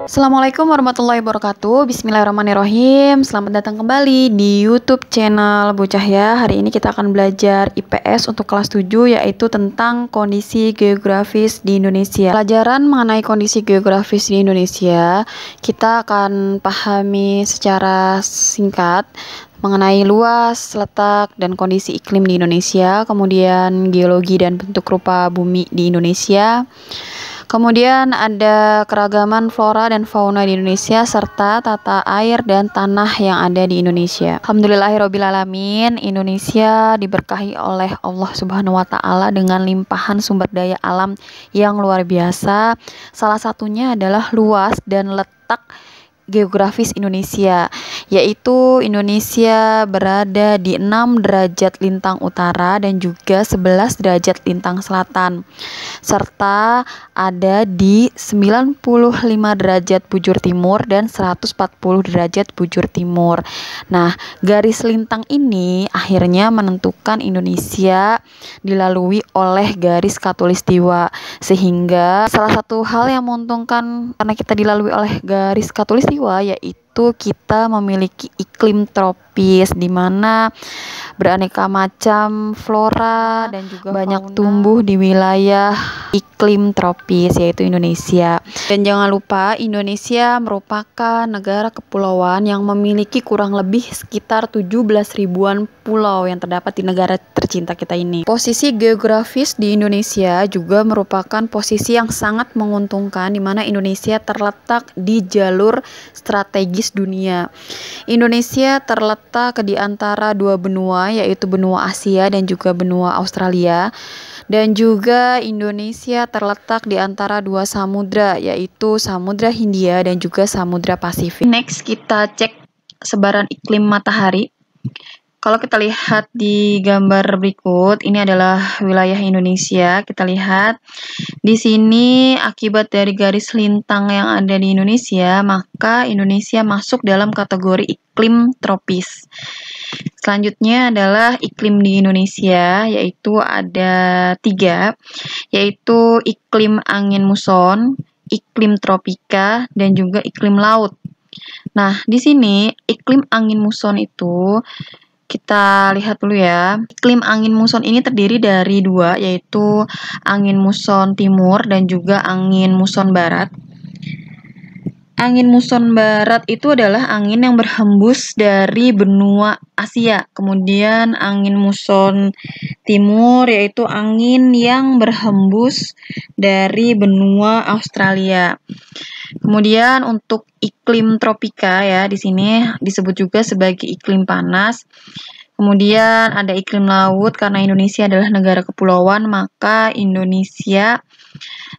Assalamualaikum warahmatullahi wabarakatuh. Bismillahirrahmanirrahim. Selamat datang kembali di YouTube channel Bu Cahya. Hari ini kita akan belajar IPS untuk kelas 7, yaitu tentang kondisi geografis di Indonesia. Pelajaran mengenai kondisi geografis di Indonesia, kita akan pahami secara singkat mengenai luas, letak, dan kondisi iklim di Indonesia, kemudian geologi dan bentuk rupa bumi di Indonesia. Kemudian ada keragaman flora dan fauna di Indonesia, serta tata air dan tanah yang ada di Indonesia. Alhamdulillahirrabbilalamin, Indonesia diberkahi oleh Allah Subhanahu wa Ta'ala dengan limpahan sumber daya alam yang luar biasa. Salah satunya adalah luas dan letak geografis Indonesia, yaitu Indonesia berada di 6 derajat lintang utara dan juga 11 derajat lintang selatan, serta ada di 95 derajat bujur timur dan 140 derajat bujur timur. Nah, garis lintang ini akhirnya menentukan Indonesia dilalui oleh garis khatulistiwa, sehingga salah satu hal yang menguntungkan karena kita dilalui oleh garis khatulistiwa yaitu kita memiliki iklim tropis di mana beraneka macam flora dan juga banyak tumbuh di wilayah iklim tropis, yaitu Indonesia. Dan jangan lupa, Indonesia merupakan negara kepulauan yang memiliki kurang lebih sekitar 17 ribuan pulau yang terdapat di negara tercinta kita ini. Posisi geografis di Indonesia juga merupakan posisi yang sangat menguntungkan, di mana Indonesia terletak di jalur strategis dunia. Indonesia terletak di antara dua benua, yaitu benua Asia dan juga benua Australia. Dan juga Indonesia terletak di antara dua samudra, yaitu Samudra Hindia dan juga Samudra Pasifik. Next, kita cek sebaran iklim matahari. Kalau kita lihat di gambar berikut, ini adalah wilayah Indonesia. Kita lihat di sini akibat dari garis lintang yang ada di Indonesia, maka Indonesia masuk dalam kategori iklim tropis. Selanjutnya adalah iklim di Indonesia, yaitu ada 3, yaitu iklim angin muson, iklim tropika, dan juga iklim laut. Nah, di sini iklim angin muson itu kita lihat dulu ya. Iklim angin muson ini terdiri dari 2, yaitu angin muson timur dan juga angin muson barat. Angin muson barat itu adalah angin yang berhembus dari benua Asia. Kemudian angin muson timur yaitu angin yang berhembus dari benua Australia. Kemudian untuk iklim tropika ya, di sini disebut juga sebagai iklim panas. Kemudian ada iklim laut, karena Indonesia adalah negara kepulauan, maka Indonesia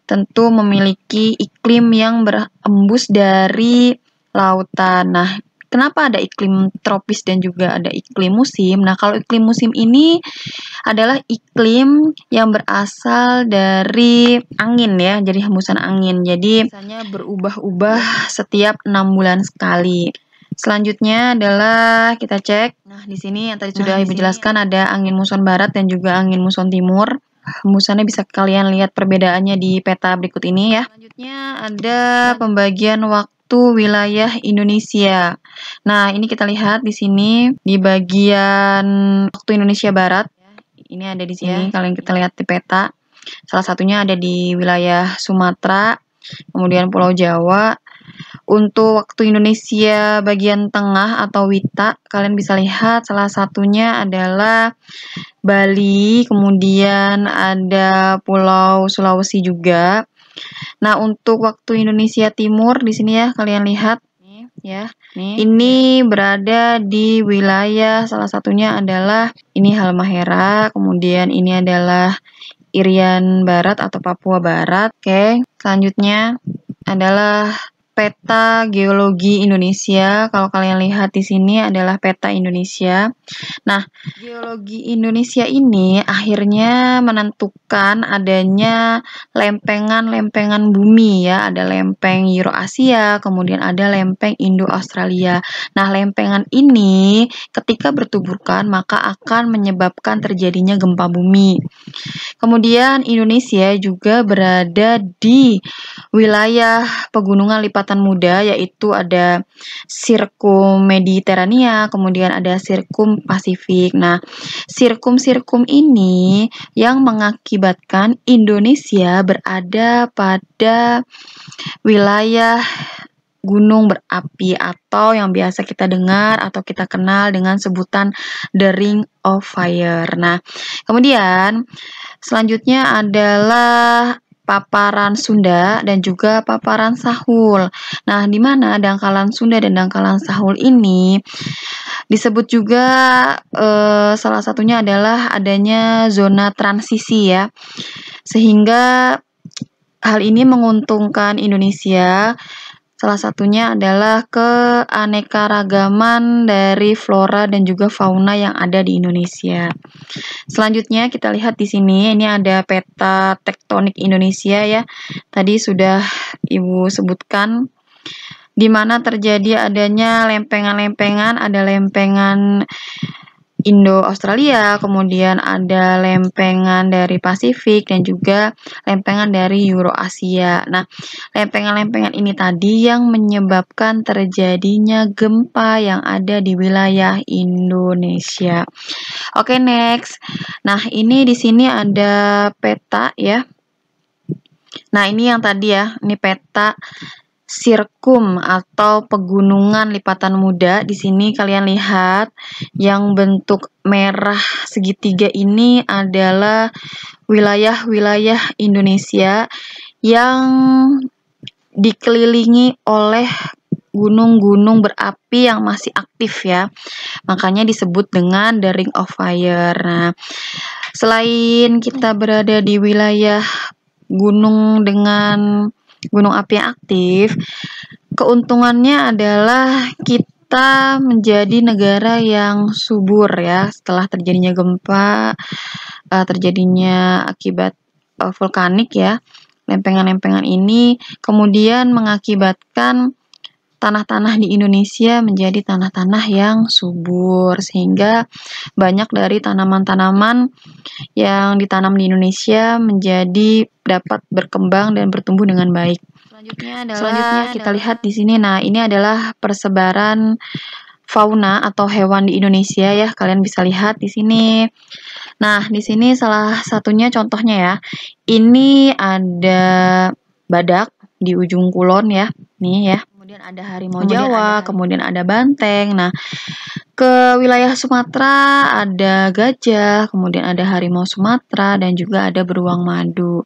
tentu memiliki iklim yang berembus dari lautan. Nah, kenapa ada iklim tropis dan juga ada iklim musim? Nah, kalau iklim musim ini adalah iklim yang berasal dari angin ya, jadi hembusan angin. Jadi biasanya berubah-ubah setiap 6 bulan sekali. Selanjutnya adalah kita cek. Nah, di sini yang tadi sudah Ibu jelaskan ada angin muson barat dan juga angin muson timur. Hembusannya bisa kalian lihat perbedaannya di peta berikut ini ya. Selanjutnya ada pembagian waktu wilayah Indonesia. Nah, ini kita lihat di sini di bagian waktu Indonesia Barat. Ini ada di sini, kalian kita lihat di peta. Salah satunya ada di wilayah Sumatera, kemudian Pulau Jawa. Untuk waktu Indonesia bagian tengah atau WITA, kalian bisa lihat salah satunya adalah Bali, kemudian ada Pulau Sulawesi juga. Nah, untuk waktu Indonesia Timur di sini ya, kalian lihat ya. Ini berada di wilayah, salah satunya adalah ini Halmahera, kemudian ini adalah Irian Barat atau Papua Barat. Oke, selanjutnya adalah peta geologi Indonesia. Kalau kalian lihat di sini adalah peta Indonesia. Nah, geologi Indonesia ini akhirnya menentukan adanya lempengan-lempengan bumi ya. Ada lempeng Eurasia, kemudian ada lempeng Indo-Australia. Nah, lempengan ini ketika bertuburkan maka akan menyebabkan terjadinya gempa bumi. Kemudian Indonesia juga berada di wilayah pegunungan lipatan muda, yaitu ada Sirkum Mediterania, kemudian ada Sirkum Pasifik. Nah, sirkum-sirkum ini yang mengakibatkan Indonesia berada pada wilayah gunung berapi atau yang biasa kita dengar atau kita kenal dengan sebutan The Ring of Fire. Nah, kemudian selanjutnya adalah paparan Sunda dan juga paparan Sahul. Nah, di mana dangkalan Sunda dan dangkalan Sahul ini disebut juga salah satunya adalah adanya zona transisi ya. Sehingga hal ini menguntungkan Indonesia. Salah satunya adalah keanekaragaman dari flora dan juga fauna yang ada di Indonesia. Selanjutnya kita lihat di sini, ini ada peta tektonik Indonesia ya. Tadi sudah Ibu sebutkan di mana terjadi adanya lempengan-lempengan, ada lempengan Indo-Australia, kemudian ada lempengan dari Pasifik dan juga lempengan dari Eurasia. Nah, lempengan-lempengan ini tadi yang menyebabkan terjadinya gempa yang ada di wilayah Indonesia. Oke, next. Nah, ini di sini ada peta ya. Nah, ini yang tadi ya, ini peta sirkum atau pegunungan lipatan muda. Di sini kalian lihat yang bentuk merah segitiga ini adalah wilayah-wilayah Indonesia yang dikelilingi oleh gunung-gunung berapi yang masih aktif ya. Makanya disebut dengan The Ring of Fire. Nah, selain kita berada di wilayah gunung dengan gunung api yang aktif, keuntungannya adalah kita menjadi negara yang subur ya setelah terjadinya gempa, terjadinya akibat vulkanik ya. Lempengan-lempengan ini kemudian mengakibatkan tanah-tanah di Indonesia menjadi tanah-tanah yang subur sehingga banyak dari tanaman-tanaman yang ditanam di Indonesia menjadi dapat berkembang dan bertumbuh dengan baik. Selanjutnya kita lihat di sini. Nah, ini adalah persebaran fauna atau hewan di Indonesia ya. Kalian bisa lihat di sini. Nah, di sini salah satunya contohnya ya. Ini ada badak di ujung kulon ya. Nih ya. Kemudian ada harimau Jawa, kemudian ada banteng. Nah, ke wilayah Sumatera ada gajah, kemudian ada harimau Sumatera, dan juga ada beruang madu.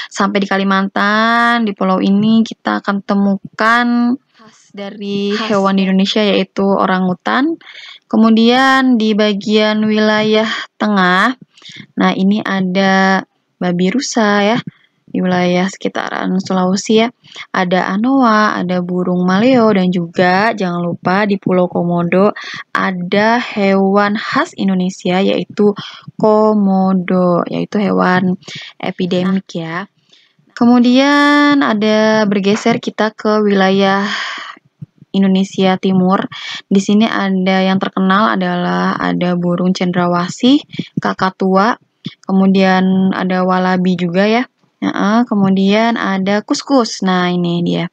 Sampai di Kalimantan, di pulau ini kita akan temukan khas dari hewan di Indonesia yaitu orangutan. Kemudian di bagian wilayah tengah, nah ini ada babi rusa ya. Di wilayah sekitaran Sulawesi ya, ada anoa, ada burung maleo, dan juga jangan lupa di Pulau Komodo ada hewan khas Indonesia yaitu komodo, yaitu hewan epidemik ya. Kemudian ada bergeser kita ke wilayah Indonesia Timur. Di sini ada yang terkenal adalah ada burung cendrawasih, kakatua, kemudian ada walabi juga ya. Kemudian ada kuskus. Nah, ini dia.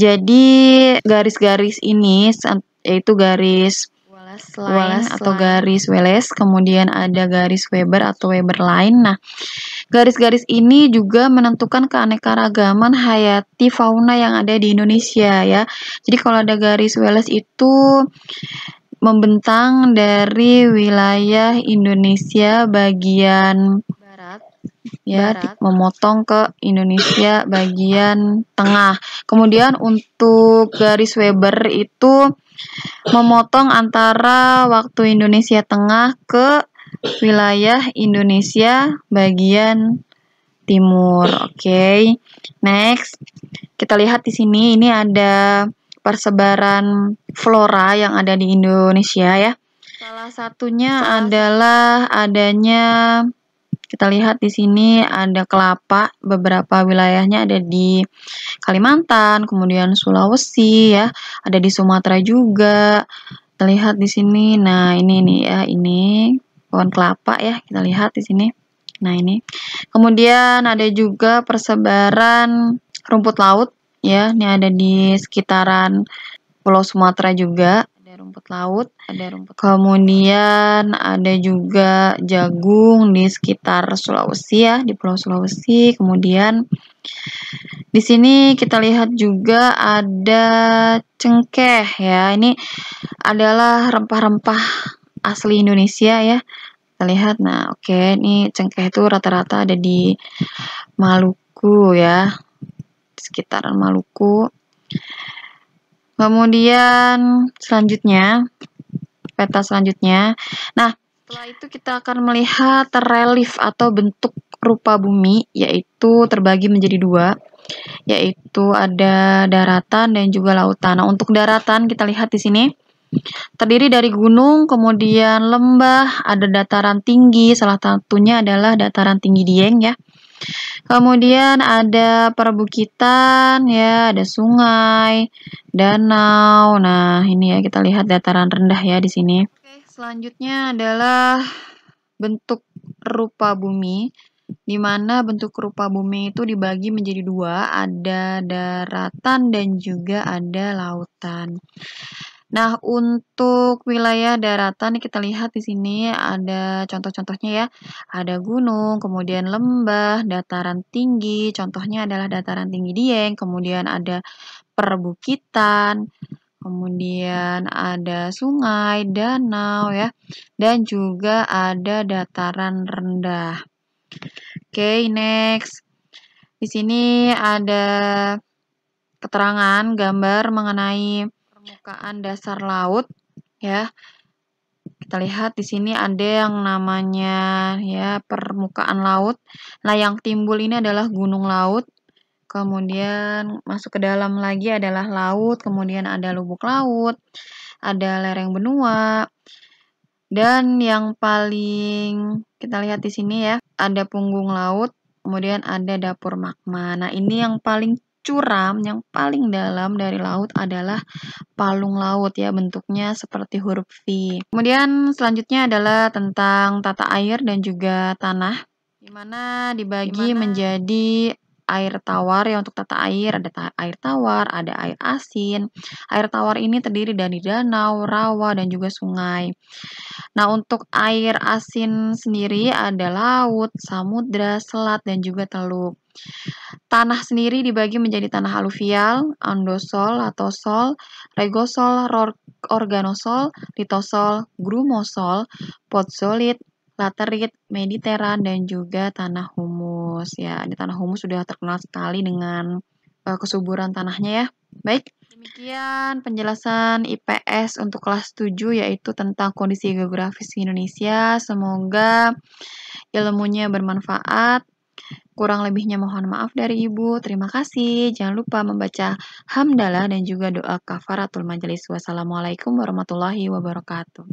Jadi garis-garis ini yaitu garis Wallace atau garis Wallace, kemudian ada garis Weber atau Weber line. Nah, garis-garis ini juga menentukan keanekaragaman hayati fauna yang ada di Indonesia ya. Jadi kalau ada garis Wallace itu membentang dari wilayah Indonesia bagian barat ya, memotong ke Indonesia bagian tengah. Kemudian untuk garis Weber itu memotong antara waktu Indonesia tengah ke wilayah Indonesia bagian timur. Oke. Next, kita lihat di sini ini ada persebaran flora yang ada di Indonesia ya. Salah satunya adalah adanya, kita lihat di sini ada kelapa, beberapa wilayahnya ada di Kalimantan, kemudian Sulawesi ya, ada di Sumatera juga. Kita lihat di sini. Nah, ini nih ya, ini pohon kelapa ya, kita lihat di sini. Nah, ini. Kemudian ada juga persebaran rumput laut ya, ini ada di sekitaran Pulau Sumatera juga. Ada rumput laut, kemudian ada juga jagung di sekitar Sulawesi ya, di Pulau Sulawesi. Kemudian di sini kita lihat juga ada cengkeh ya. Ini adalah rempah-rempah asli Indonesia ya. Kita lihat. Nah, oke, ini cengkeh itu rata-rata ada di Maluku ya. Di sekitaran Maluku. Kemudian selanjutnya, peta selanjutnya. Nah, setelah itu kita akan melihat relief atau bentuk rupa bumi, yaitu terbagi menjadi dua, yaitu ada daratan dan juga lautan. Nah, untuk daratan kita lihat di sini terdiri dari gunung, kemudian lembah, ada dataran tinggi, salah satunya adalah dataran tinggi Dieng ya. Kemudian ada perbukitan ya, ada sungai, danau. Nah, ini ya kita lihat dataran rendah ya di sini. Oke, selanjutnya adalah bentuk rupa bumi, di mana bentuk rupa bumi itu dibagi menjadi dua, ada daratan dan juga ada lautan. Nah, untuk wilayah daratan kita lihat di sini ada contoh-contohnya ya. Ada gunung, kemudian lembah, dataran tinggi, contohnya adalah dataran tinggi Dieng, kemudian ada perbukitan, kemudian ada sungai, danau ya, dan juga ada dataran rendah. Oke, next. Di sini ada keterangan gambar mengenai permukaan dasar laut ya. Kita lihat di sini ada yang namanya ya permukaan laut. Nah, yang timbul ini adalah gunung laut. Kemudian masuk ke dalam lagi adalah laut, kemudian ada lubuk laut, ada lereng benua. Dan yang paling kita lihat di sini ya, ada punggung laut, kemudian ada dapur magma. Nah, ini yang paling curam, yang paling dalam dari laut adalah palung laut ya, bentuknya seperti huruf V. Kemudian selanjutnya adalah tentang tata air dan juga tanah, di mana dibagi menjadi air tawar ya. Untuk tata air ada air tawar, ada air asin. Air tawar ini terdiri dari danau, rawa, dan juga sungai. Nah, untuk air asin sendiri ada laut, samudra, selat, dan juga teluk. Tanah sendiri dibagi menjadi tanah aluvial, andosol atau sol, regosol, organosol, litosol, grumosol, potzolit, laterit, mediteran, dan juga tanah humus. Ya, di tanah humus sudah terkenal sekali dengan kesuburan tanahnya ya. Baik, demikian penjelasan IPS untuk kelas 7 yaitu tentang kondisi geografis Indonesia. Semoga ilmunya bermanfaat. Kurang lebihnya mohon maaf dari Ibu. Terima kasih. Jangan lupa membaca hamdalah dan juga doa kafaratul majelis. Wassalamualaikum warahmatullahi wabarakatuh.